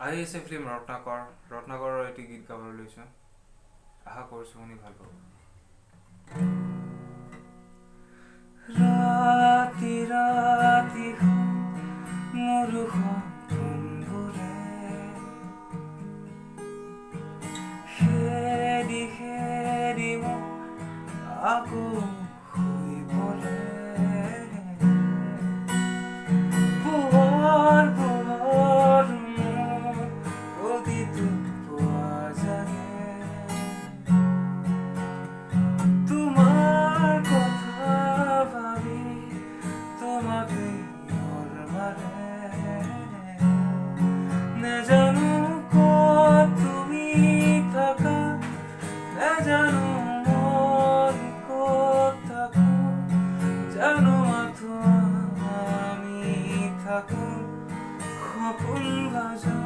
আহি আছে ফিল্ম ৰত্নাকৰৰ এটি গীত গাবলৈ লৈছোঁ। আশা কৰিছোঁ শুনি ভাল পাব। ৰাতি ৰাতি মোৰ সপোনবোৰে খেদি খেদি মোক আকৌ শুইবলে পোহৰ পোহৰ মোৰ প্ৰতিটো পোৱা জাগে তোমাৰ কথা ভাবি তোমাকে মাৰে নেজানো ক'ত তুমি থাকা নেজানো মই ক'ত থাকো জানো মাথো আমি থাকো সপোন ভাজা